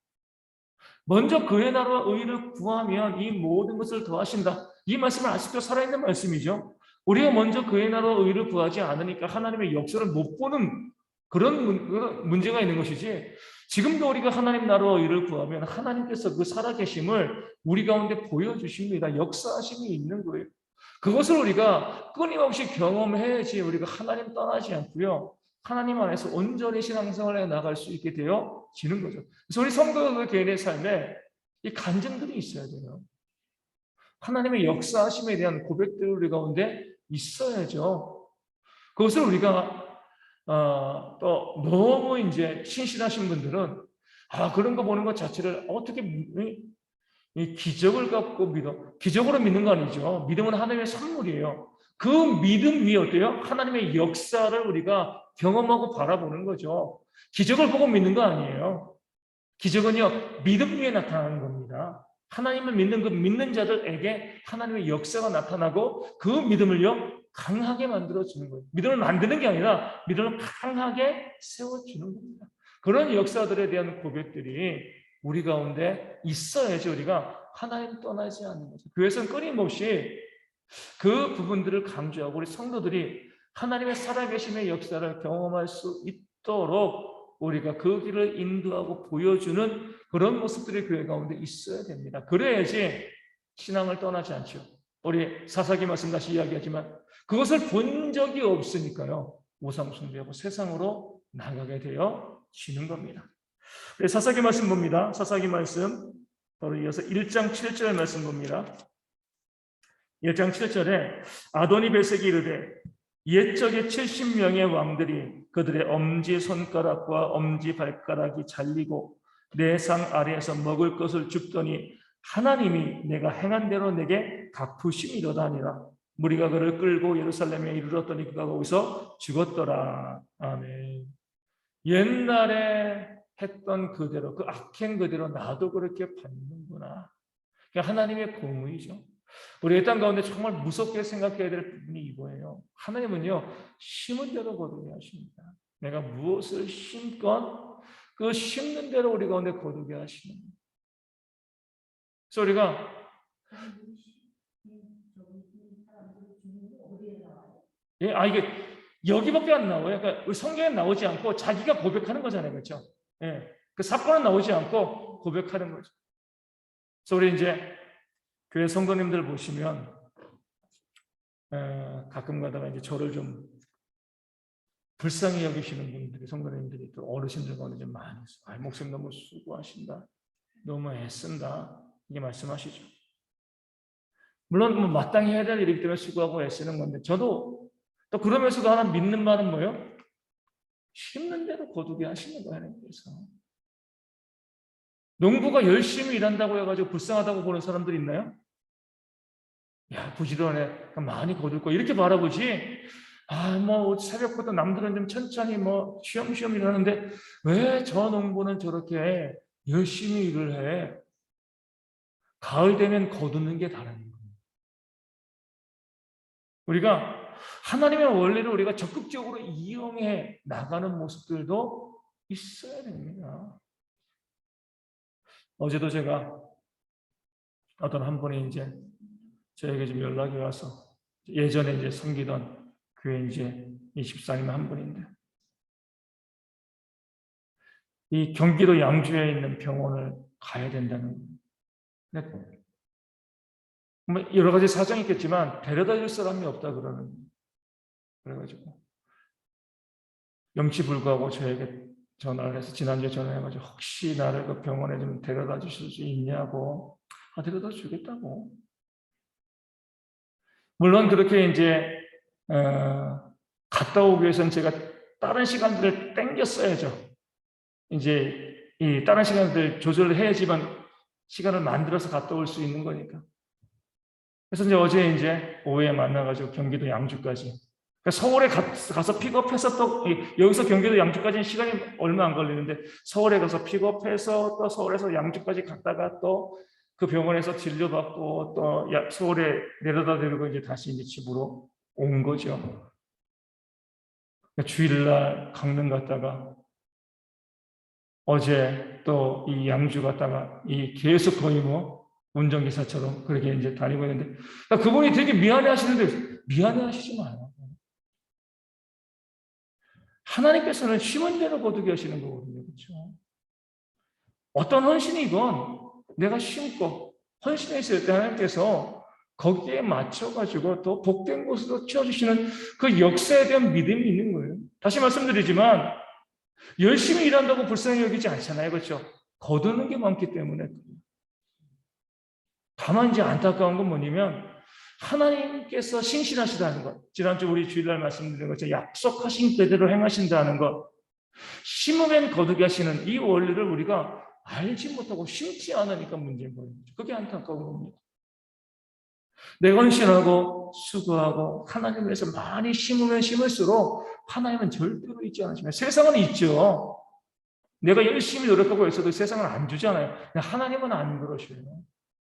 먼저 그의 나라와 의를 구하면 이 모든 것을 더하신다. 이 말씀은 아직도 살아있는 말씀이죠. 우리가 먼저 그의 나라와 의를 구하지 않으니까 하나님의 역사를 못 보는 그런 문제가 있는 것이지, 지금도 우리가 하나님 나라와 의를 구하면 하나님께서 그 살아계심을 우리 가운데 보여주십니다. 역사하심이 있는 거예요. 그것을 우리가 끊임없이 경험해야지 우리가 하나님 떠나지 않고요. 하나님 안에서 온전히 신앙생활을 해 나갈 수 있게 되어지는 거죠. 그래서 우리 성도들 개인의 삶에 이 간증들이 있어야 돼요. 하나님의 역사하심에 대한 고백들이 우리 가운데 있어야죠. 그것을 우리가 또 너무 이제 신실하신 분들은 그런 거 보는 것 자체를 어떻게 이 기적을 갖고 기적으로 믿는 거 아니죠. 믿음은 하나님의 선물이에요. 그 믿음 위에 어때요? 하나님의 역사를 우리가 경험하고 바라보는 거죠. 기적을 보고 믿는 거 아니에요. 기적은요, 믿음 위에 나타나는 겁니다. 하나님을 믿는 그 믿는 자들에게 하나님의 역사가 나타나고 그 믿음을요, 강하게 만들어주는 거예요. 믿음을 만드는 게 아니라 믿음을 강하게 세워주는 겁니다. 그런 역사들에 대한 고백들이 우리 가운데 있어야지 우리가 하나님 떠나지 않는 거죠. 교회에서는 끊임없이 그 부분들을 강조하고 우리 성도들이 하나님의 살아계심의 역사를 경험할 수 있도록 우리가 그 길을 인도하고 보여주는 그런 모습들이 교회 가운데 있어야 됩니다. 그래야지 신앙을 떠나지 않죠. 우리 사사기 말씀 다시 이야기하지만 그것을 본 적이 없으니까요. 우상 숭배하고 세상으로 나가게 되어지는 겁니다. 우리 사사기 말씀 봅니다. 사사기 말씀 바로 이어서 1장 7절 말씀 봅니다. 1장 7절에 아도니 베섹이 이르되 옛적에 70명의 왕들이 그들의 엄지손가락과 엄지발가락이 잘리고 내 상 아래에서 먹을 것을 줍더니 하나님이 내가 행한 대로 내게 갚으심이로다 하니라. 무리가 그를 끌고 예루살렘에 이르렀더니 그가 거기서 죽었더라. 아멘. 옛날에 했던 그대로, 그 악행 그대로 나도 그렇게 받는구나. 그게 하나님의 공의죠. 우리 이 땅 가운데 정말 무섭게 생각해야 될 부분이 이거예요. 하나님은요, 심은 대로 거두게 하십니다. 내가 무엇을 심건 그 심는 대로 우리 가운데 거두게 하시는 거예요. 그래서 우리가 이게 여기밖에 안 나와요. 그러니까 우리 성경에 나오지 않고 자기가 고백하는 거잖아요, 그렇죠? 예, 그 사건은 나오지 않고 고백하는 거죠. 그래서 우리 이제 교회 성도님들 보시면 가끔 가다가 이제 저를 좀 불쌍히 여기시는 분들이 성도님들이 또 어르신들 가운데 좀 많이 있어요. 목사님 너무 수고하신다, 너무 애쓴다 이게 말씀하시죠. 물론 뭐 마땅히 해야 될 일이기 때문에 수고하고 애쓰는 건데 저도 또 그러면서도 하나 믿는 말은 뭐예요? 심는 대로 거두게 하시는 거예요, 하나님께서. 농부가 열심히 일한다고 해가지고 불쌍하다고 보는 사람들 있나요? 야, 부지런해. 많이 거둘 거. 이렇게 바라보지. 뭐, 새벽부터 남들은 좀 천천히 뭐, 쉬엄쉬엄 일하는데, 왜 저 농부는 저렇게 열심히 일을 해? 가을 되면 거두는 게 다른 거예요. 우리가 하나님의 원리를 우리가 적극적으로 이용해 나가는 모습들도 있어야 됩니다. 어제도 제가 어떤 한 분이 이제 저에게 좀 연락이 와서 예전에 이제 섬기던 교회 이제 24님 한 분인데 이 경기도 양주에 있는 병원을 가야 된다는 거예요. 뭐 여러 가지 사정이 있겠지만 데려다 줄 사람이 없다 그러는 거예요. 그래가지고 염치불구하고 저에게 전화를 해서 지난주에 전화해가지고 혹시 나를 그 병원에 좀 데려다 주실 수 있냐고. 데려다 주겠다고. 물론 그렇게 이제 갔다 오기 위해서는 제가 다른 시간들을 땡겼어야죠. 이제 이 다른 시간들 조절을 해야지만 시간을 만들어서 갔다 올 수 있는 거니까. 그래서 이제 어제 이제 오후에 만나가지고 경기도 양주까지. 그러니까 서울에 가서 픽업해서 또 여기서 경기도 양주까지는 시간이 얼마 안 걸리는데 서울에 가서 픽업해서 또 서울에서 양주까지 갔다가 또 그 병원에서 진료받고 또 서울에 내려다 드리고 이제 다시 이제 집으로 온 거죠. 그러니까 주일날 강릉 갔다가 어제 또 이 양주 갔다가 이 계속 거의 뭐 운전기사처럼 그렇게 이제 다니고 있는데 그러니까 그분이 되게 미안해 하시는데 미안해 하시지 마요. 하나님께서는 심은 대로 거두게 하시는 거거든요. 그렇죠? 어떤 헌신이건 내가 심고 헌신했을 때 하나님께서 거기에 맞춰가지고 또 복된 곳으로 채워주시는 그 역사에 대한 믿음이 있는 거예요. 다시 말씀드리지만 열심히 일한다고 불쌍히 여기지 않잖아요. 그렇죠? 거두는 게 많기 때문에. 다만 이제 안타까운 건 뭐냐면 하나님께서 신실하시다는 것. 지난주 우리 주일날 말씀드린 것처럼 약속하신 그대로 행하신다는 것. 심으면 거두게 하시는 이 원리를 우리가 알지 못하고 심지 않으니까 문제인 거예요. 그게 안타까운 겁니다. 내가 헌신하고 수고하고 하나님을 위해서 많이 심으면 심을수록 하나님은 절대로 있지 않으시면 세상은 있죠. 내가 열심히 노력하고 있어도 세상은 안 주잖아요. 하나님은 안 그러셔요.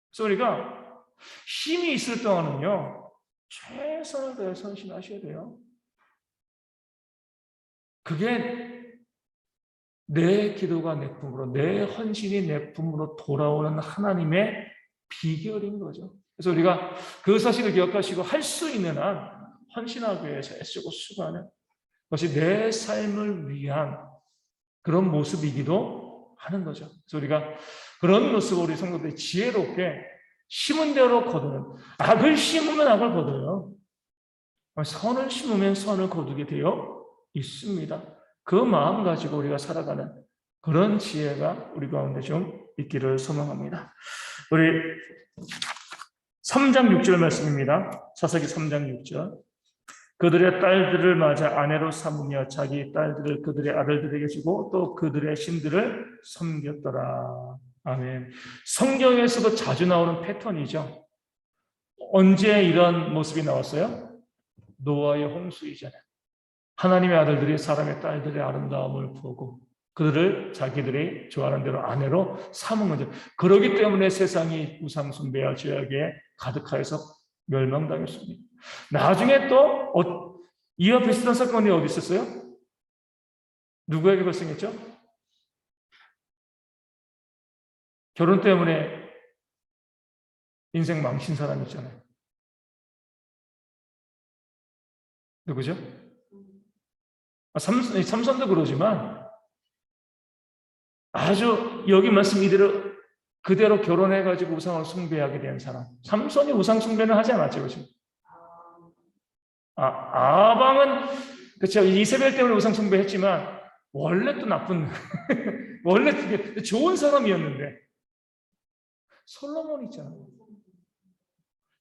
그래서 우리가 힘이 있을 동안은요 최선을 다해서 헌신하셔야 돼요. 그게 내 기도가 내 품으로, 내 헌신이 내 품으로 돌아오는 하나님의 비결인 거죠. 그래서 우리가 그 사실을 기억하시고 할 수 있는 한 헌신하기 위해서 애쓰고 수고하는 것이 내 삶을 위한 그런 모습이기도 하는 거죠. 그래서 우리가 그런 모습을 우리 성도들이 지혜롭게 심은 대로 거두는, 악을 심으면 악을 거둬요. 선을 심으면 선을 거두게 되어 있습니다. 그 마음 가지고 우리가 살아가는 그런 지혜가 우리 가운데 좀 있기를 소망합니다. 우리 3장 6절 말씀입니다. 사사기 3장 6절. 그들의 딸들을 맞아 아내로 삼으며 자기 딸들을 그들의 아들들에게 주고 또 그들의 신들을 섬겼더라. 아멘. 성경에서도 자주 나오는 패턴이죠. 언제 이런 모습이 나왔어요? 노아의 홍수 이전에. 하나님의 아들들이 사람의 딸들의 아름다움을 보고 그들을 자기들이 좋아하는 대로 아내로 삼은 거죠. 그렇기 때문에 세상이 우상숭배와 죄악에 가득하여서 멸망당했습니다. 나중에 또 이와 비슷한 사건이 어디 있었어요? 누구에게 발생했죠? 결혼 때문에 인생 망친 사람 있잖아요. 누구죠? 삼손도 그러지만 아주 여기 말씀 이대로 그대로 결혼해가지고 우상을 숭배하게 된 사람. 삼손이 우상 숭배는 하지 않았죠, 그렇죠? 아방은 그렇죠. 이세벨 때문에 우상 숭배했지만 원래 또 나쁜 원래 좋은 사람이었는데 솔로몬 있잖아요.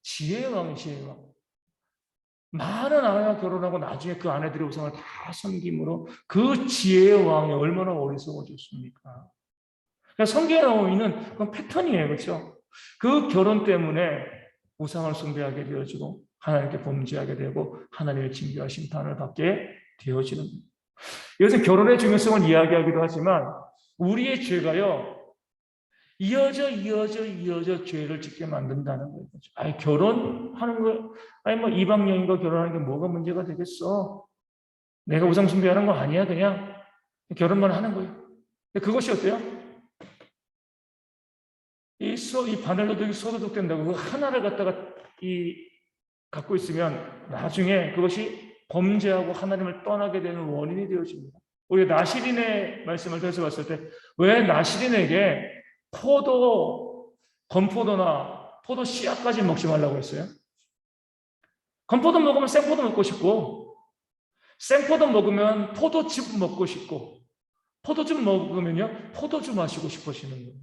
지혜의 왕이 지혜의 왕. 많은 아내와 결혼하고 나중에 그 아내들의 우상을 다 섬김으로 그 지혜의 왕이 얼마나 어리석어졌습니까? 그러니까 성경에 나오고 있는 그건 패턴이에요. 그렇죠? 그 결혼 때문에 우상을 숭배하게 되어지고 하나님께 범죄하게 되고 하나님의 징계와 심판을 받게 되어지는 겁니다. 이것은 결혼의 중요성을 이야기하기도 하지만 우리의 죄가요. 이어져 죄를 짓게 만든다는 거예요. 아니, 결혼하는 거, 아니, 뭐, 이방여인과 결혼하는 게 뭐가 문제가 되겠어? 내가 우상숭배하는 거 아니야, 그냥. 결혼만 하는 거예요. 근데 그것이 어때요? 이 바늘로도 소도둑 된다고 그 하나를 갖다가 갖고 있으면 나중에 그것이 범죄하고 하나님을 떠나게 되는 원인이 되어집니다. 우리가 나시린의 말씀을 들어서 봤을 때 왜 나시린에게 건포도나 포도 씨앗까지 먹지 말라고 했어요? 건포도 먹으면 생포도 먹고 싶고, 생포도 먹으면 포도즙 먹고 싶고, 포도즙 먹으면요, 포도주 마시고 싶어지는 거예요.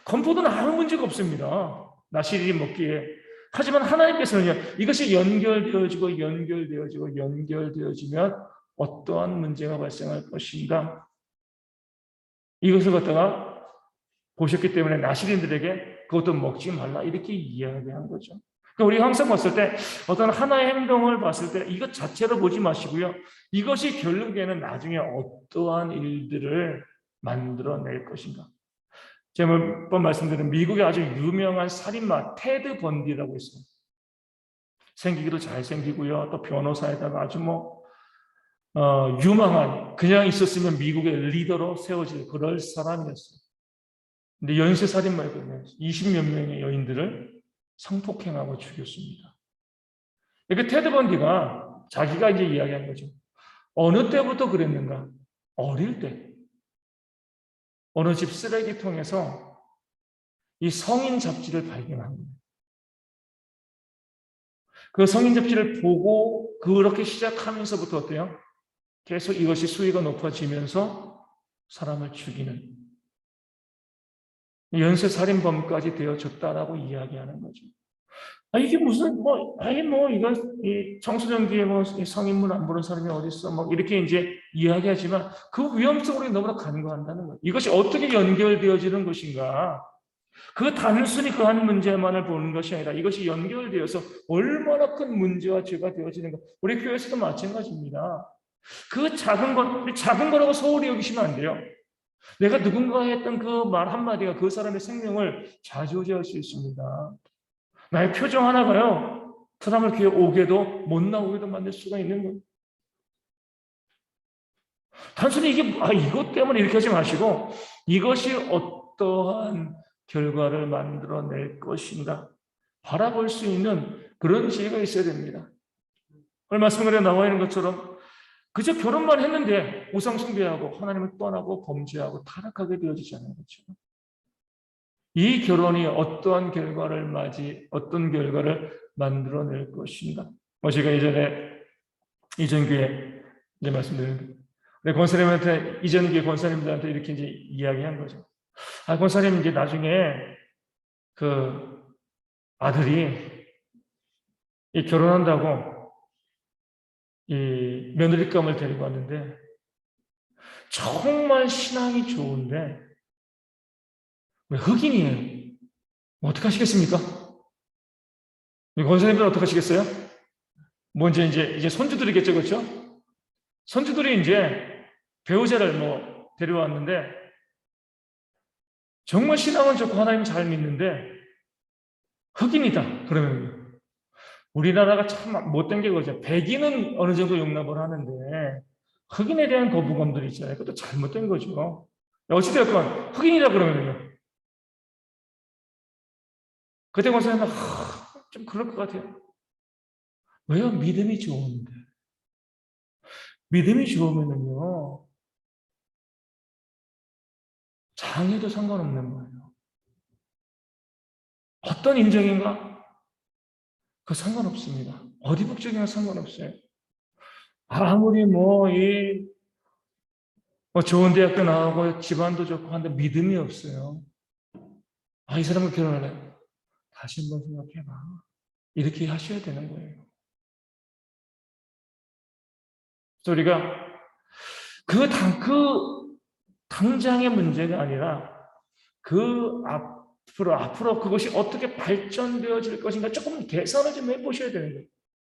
건포도는 아무 문제가 없습니다. 나시린이 먹기에. 하지만 하나님께서는요, 이것이 연결되어지면 어떠한 문제가 발생할 것인가? 이것을 갖다가 보셨기 때문에 나시린들에게 그것도 먹지 말라 이렇게 이야기한 거죠. 그러니까 우리가 항상 봤을 때 어떤 하나의 행동을 봤을 때 이것 자체로 보지 마시고요. 이것이 결국에는 나중에 어떠한 일들을 만들어낼 것인가. 제가 몇 번 말씀드린 미국의 아주 유명한 살인마 테드 번디라고 있어요. 생기기도 잘생기고요. 또 변호사에다가 아주 유망한, 그냥 있었으면 미국의 리더로 세워질 그럴 사람이었어요. 근데 연쇄살인마였거든요. 20몇 명의 여인들을 성폭행하고 죽였습니다. 이렇게 테드 번디가 자기가 이제 이야기한 거죠. 어느 때부터 그랬는가? 어릴 때. 어느 집 쓰레기통에서 이 성인 잡지를 발견한 거예요. 그 성인 잡지를 보고 그렇게 시작하면서부터 어때요? 계속 이것이 수위가 높아지면서 사람을 죽이는 연쇄살인범까지 되어졌다라고 이야기하는 거죠. 이게 무슨, 이건, 이 청소년기에 성인문 안 보는 사람이 어딨어, 이렇게 이제 이야기하지만 그 위험성으로 너무나 간과한다는 거예요. 이것이 어떻게 연결되어지는 것인가? 그 단순히 그 한 문제만을 보는 것이 아니라 이것이 연결되어서 얼마나 큰 문제와 죄가 되어지는가. 우리 교회에서도 마찬가지입니다. 그 작은 거라고 소홀히 여기시면 안 돼요. 내가 누군가 했던 그 말 한마디가 그 사람의 생명을 좌지우지할 수 있습니다. 나의 표정 하나가요, 사람을 귀에 오게도 못 나오게도 만들 수가 있는 거예요. 단순히 이것 때문에 이렇게 하지 마시고 이것이 어떠한 결과를 만들어낼 것인가 바라볼 수 있는 그런 지혜가 있어야 됩니다. 오늘 말씀에 나와 있는 것처럼 그저 결혼만 했는데 우상 숭배하고 하나님을 떠나고 범죄하고 타락하게 되어지잖아요. 그렇죠? 이 결혼이 어떤 결과를 만들어낼 것인가. 제가 예전에 이전 교회 이제 말씀드렸는데, 권사님한테, 이전 교회 권사님들한테 이렇게 이제 이야기한 거죠. 권사님, 이제 나중에 그 아들이 이 결혼한다고 이 며느리감을 데리고 왔는데, 정말 신앙이 좋은데, 왜 흑인이에요? 어떻게 하시겠습니까? 권사님들은 어떻게 하시겠어요? 먼저 이제 손주들이겠죠, 그렇죠? 손주들이 이제 배우자를 데려왔는데, 정말 신앙은 좋고 하나님 잘 믿는데 흑인이다. 그러면 우리나라가 참 못된 게 그거죠. 백인은 어느 정도 용납을 하는데 흑인에 대한 거부감들이 있잖아요. 그것도 잘못된 거죠. 어찌되었건 흑인이라 그러면요, 그때 권사님은 좀 그럴 것 같아요. 왜요? 믿음이 좋은데. 믿음이 좋으면요, 장애도 상관없는 거예요. 어떤 인정인가? 그거 상관없습니다. 어디 국적이나 상관없어요. 아무리 좋은 대학교 나오고 집안도 좋고 한데 믿음이 없어요. 이 사람과 결혼할래? 다시 한번 생각해봐. 이렇게 하셔야 되는 거예요. 그래서 우리가 그 당장의 문제가 아니라 앞으로 그것이 어떻게 발전되어질 것인가 조금 계산을 좀 해보셔야 되는 거예요.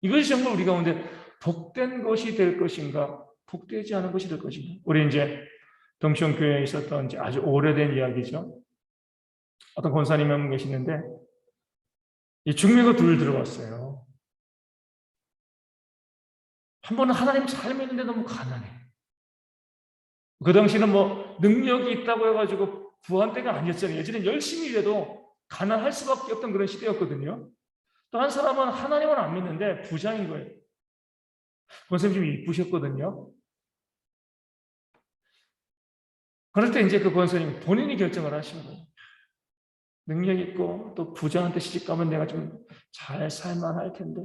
이것이 정말 우리 가운데 복된 것이 될 것인가, 복되지 않은 것이 될 것인가. 우리 이제 동천교회에 있었던 이제 아주 오래된 이야기죠. 어떤 권사님이 한 분 계시는데, 이 중매가 둘 들어왔어요. 한 번은 하나님 잘 믿는데 너무 가난해. 그 당시는 능력이 있다고 해가지고 부한 때가 아니었잖아요. 예전엔 열심히 일해도 가난할 수밖에 없던 그런 시대였거든요. 또 한 사람은 하나님은 안 믿는데 부자인 거예요. 권사님 좀 이쁘셨거든요. 그럴 때 이제 그 권사님 본인이 결정을 하신 거예요. 능력 있고 또 부자한테 시집가면 내가 좀 잘 살만할 텐데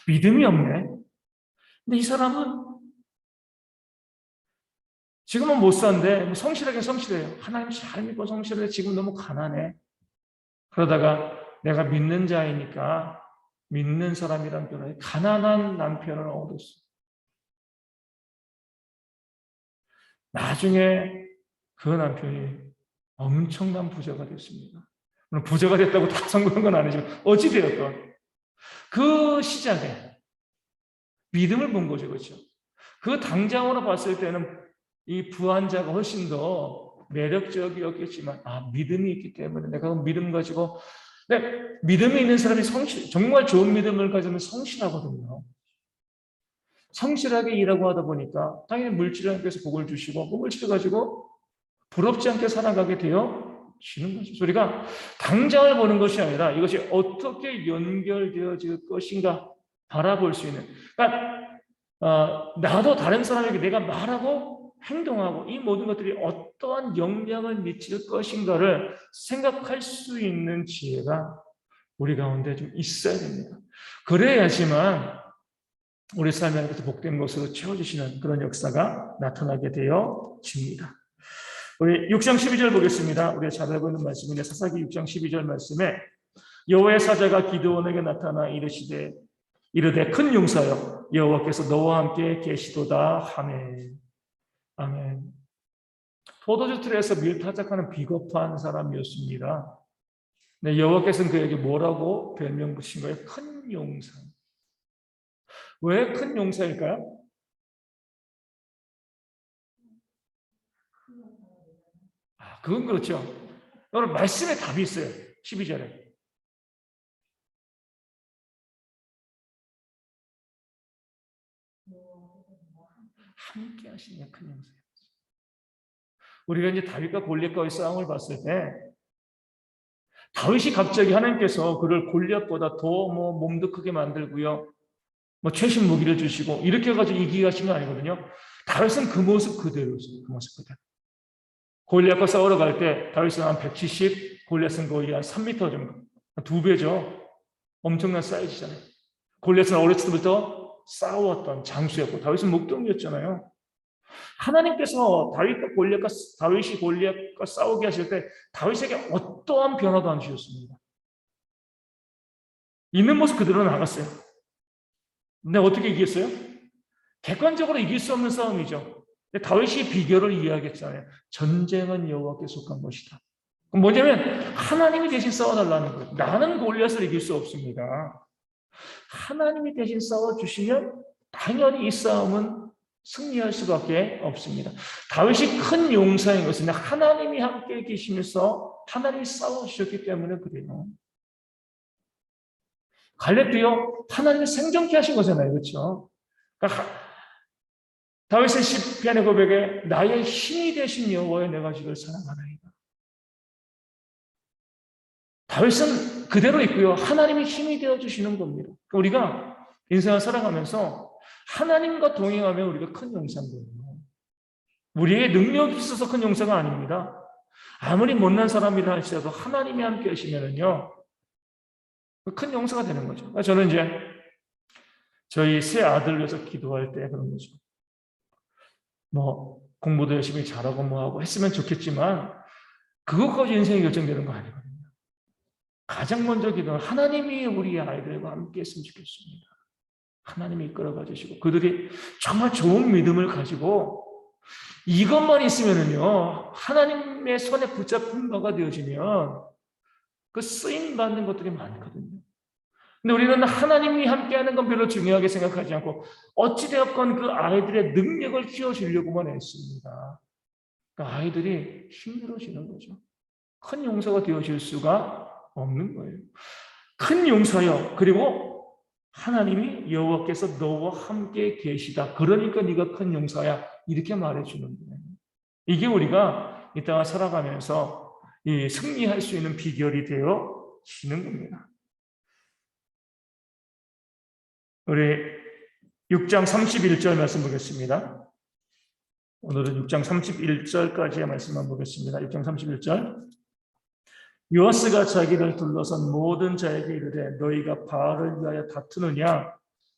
믿음이 없네. 근데 이 사람은 지금은 못 사는데 성실하게 성실해요. 하나님 잘 믿고 성실해. 지금 너무 가난해. 그러다가 내가 믿는 자이니까 믿는 사람이란 표현에 가난한 남편을 얻었어. 나중에 그 남편이 엄청난 부자가 됐습니다. 물론 부자가 됐다고 다 성공한 건 아니지만 어찌되었건 그 시작에 믿음을 본 거죠. 그렇죠? 그 당장으로 봤을 때는 이 부한자가 훨씬 더 매력적이었겠지만 믿음이 있기 때문에 내가 믿음 가지고, 믿음이 있는 사람이 정말 좋은 믿음을 가지면 성실하거든요. 성실하게 일하고 하다 보니까 당연히 물질하나님께서 복을 주시고 그 물질을 가지고 부럽지 않게 살아가게 되어지는 거죠. 우리가 당장을 보는 것이 아니라 이것이 어떻게 연결되어질 것인가 바라볼 수 있는, 그러니까 나도 다른 사람에게 내가 말하고 행동하고 이 모든 것들이 어떠한 영향을 미칠 것인가를 생각할 수 있는 지혜가 우리 가운데 좀 있어야 됩니다. 그래야지만 우리 삶에 하나님께서 복된 것으로 채워주시는 그런 역사가 나타나게 되어집니다. 우리 6장 12절 보겠습니다. 우리가 잘 알고 있는 말씀인데 사사기 6장 12절 말씀에 여호와의 사자가 기드온에게 나타나 이르되 큰 용사여 여호와께서 너와 함께 계시도다 하매. 아멘. 포도주 틀에서 밀타작하는 비겁한 사람이었습니다. 네, 여호와께서는 그에게 뭐라고 별명 붙인 거예요? 큰 용사. 왜 큰 용사일까요? 그건 그렇죠. 여러분 말씀에 답이 있어요. 12절에. 함께 하시는 큰 용사예요. 우리가 이제 다윗과 골리앗과의 싸움을 봤을 때 다윗이 갑자기 하나님께서 그를 골리앗보다 더 몸도 크게 만들고요. 최신 무기를 주시고 이렇게 해가지고 이기게 하신 건 아니거든요. 다윗은 그 모습 그대로였어요. 그 모습 그대로. 골리앗과 싸우러 갈 때 다윗은 한 170, 골리앗은 거의 한 3m 정도, 2배죠. 엄청난 사이즈잖아요. 골리앗은 어렸을 때부터 싸웠던 장수였고 다윗은 목동이었잖아요. 하나님께서 다윗이 골리앗과 싸우게 하실 때 다윗에게 어떠한 변화도 안 주셨습니다. 있는 모습 그대로 나갔어요. 근데 어떻게 이겼어요? 객관적으로 이길 수 없는 싸움이죠. 근데 다윗이 비결을 이야기했잖아요. 전쟁은 여호와께 속한 것이다. 그럼 뭐냐면 하나님이 대신 싸워달라는 거예요. 나는 골리앗을 이길 수 없습니다. 하나님이 대신 싸워주시면 당연히 이 싸움은 승리할 수밖에 없습니다. 다윗이 큰 용사인 것은 하나님이 함께 계시면서 하나님이 싸워주셨기 때문에 그래요. 갈렙도요, 하나님이 생존케 하신 거잖아요. 그렇죠? 그러니까 다윗의 시편의 고백에 나의 힘이 되신 여호와여 내가 주를 사랑하나이다. 다윗은 그대로 있고요. 하나님이 힘이 되어주시는 겁니다. 우리가 인생을 살아가면서 하나님과 동행하면 우리가 큰 용사인 거예요. 우리의 능력이 있어서 큰 용사가 아닙니다. 아무리 못난 사람이라 할지라도 하나님이 함께 하시면은요, 큰 용사가 되는 거죠. 저는 이제 저희 세 아들 위해서 기도할 때 그런 거죠. 뭐 공부도 열심히 잘하고 뭐하고 했으면 좋겠지만 그것까지 인생이 결정되는 거 아니거든요. 가장 먼저 기도는 하나님이 우리 아이들과 함께 했으면 좋겠습니다. 하나님이 이끌어가 주시고 그들이 정말 좋은 믿음을 가지고 이것만 있으면은요, 하나님의 손에 붙잡힌 바가 되어지면 그 쓰임 받는 것들이 많거든요. 근데 우리는 하나님이 함께하는 건 별로 중요하게 생각하지 않고 어찌되었건 그 아이들의 능력을 키워주려고만 했습니다. 그 아이들이 힘들어지는 거죠. 큰 용사가 되어질 수가 없는 거예요. 큰 용사여, 그리고 하나님이 여호와께서 너와 함께 계시다. 그러니까 네가 큰 용사야. 이렇게 말해주는 거예요. 이게 우리가 이 땅을 살아가면서 승리할 수 있는 비결이 되어지는 겁니다. 우리 6장 31절 말씀 보겠습니다. 오늘은 6장 31절까지의 말씀만 보겠습니다. 6장 31절. 요아스가 자기를 둘러선 모든 자에게 이르되 너희가 바알을 위하여 다투느냐?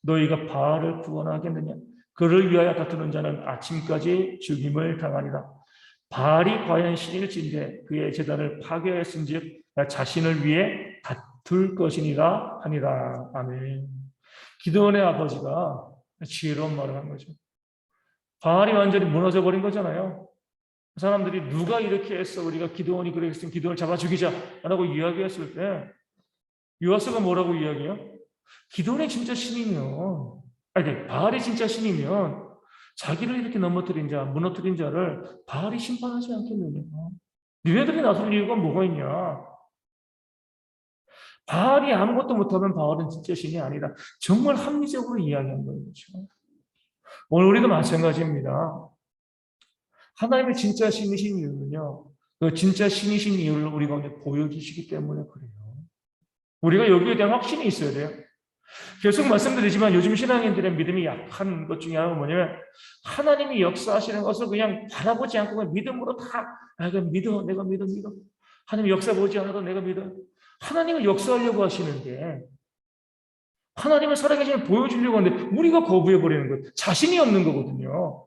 너희가 바알을 구원하겠느냐? 그를 위하여 다투는 자는 아침까지 죽임을 당하리라. 바알이 과연 신일진데 그의 제단을 파괴했은즉 자신을 위해 다툴 것이니라 하니라. 아멘. 기드온의 아버지가 지혜로운 말을 한 거죠. 바알이 완전히 무너져 버린 거잖아요. 사람들이 누가 이렇게 했어? 우리가 기드온이 그랬으면 기드온을 잡아 죽이자라고 이야기했을 때 요아스가 뭐라고 이야기해요? 기드온이 진짜 신이면, 바알이 진짜 신이면 자기를 이렇게 넘어뜨린 자, 무너뜨린 자를 바알이 심판하지 않겠느냐? 니네들이 나설 이유가 뭐가 있냐? 바알이 아무것도 못하면 바알은 진짜 신이 아니다. 정말 합리적으로 이야기한 거예요. 그렇죠? 오늘 우리도 마찬가지입니다. 하나님의 진짜 신이신 이유는요, 그 진짜 신이신 이유를 우리 가운데 보여주시기 때문에 그래요. 우리가 여기에 대한 확신이 있어야 돼요. 계속 말씀드리지만 요즘 신앙인들의 믿음이 약한 것 중에 하나가 뭐냐면 하나님이 역사하시는 것을 그냥 바라보지 않고 그냥 믿음으로 그냥 믿어, 내가 믿어. 하나님 역사 보지 않아도 내가 믿어. 하나님을 역사하려고 하시는데 하나님을 살아계심을 보여주려고 하는데 우리가 거부해버리는 거예요. 자신이 없는 거거든요.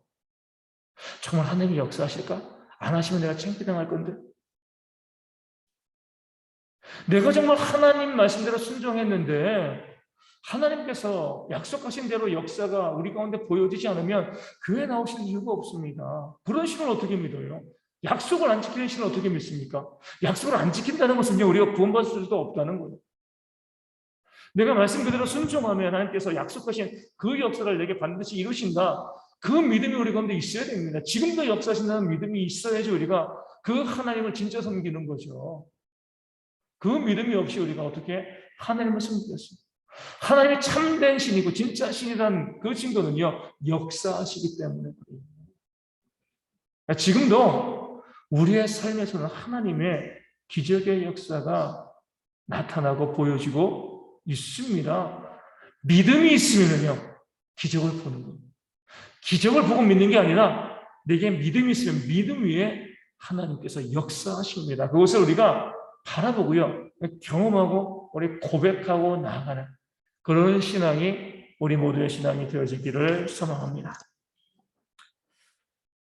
정말 하나님이 역사하실까? 안 하시면 내가 창피당할 건데. 내가 정말 하나님 말씀대로 순종했는데 하나님께서 약속하신 대로 역사가 우리 가운데 보여지지 않으면 교회 나오실 이유가 없습니다. 그런 신을 어떻게 믿어요? 약속을 안 지키는 신을 어떻게 믿습니까? 약속을 안 지킨다는 것은요, 우리가 구원받을 수도 없다는 거예요. 내가 말씀 그대로 순종하면 하나님께서 약속하신 그 역사를 내게 반드시 이루신다. 그 믿음이 우리 가운데 있어야 됩니다. 지금도 역사하신다는 믿음이 있어야지 우리가 그 하나님을 진짜 섬기는 거죠. 그 믿음이 없이 우리가 어떻게 하나님을 섬기겠습니까? 하나님이 참된 신이고 진짜 신이라는 그 증거는요, 역사하시기 때문에 그래요. 지금도 우리의 삶에서는 하나님의 기적의 역사가 나타나고 보여지고 있습니다. 믿음이 있으면요, 기적을 보는 겁니다. 기적을 보고 믿는 게 아니라 내게 믿음이 있으면 믿음 위에 하나님께서 역사하십니다. 그것을 우리가 바라보고요. 경험하고 우리 고백하고 나아가는 그런 신앙이 우리 모두의 신앙이 되어지기를 소망합니다.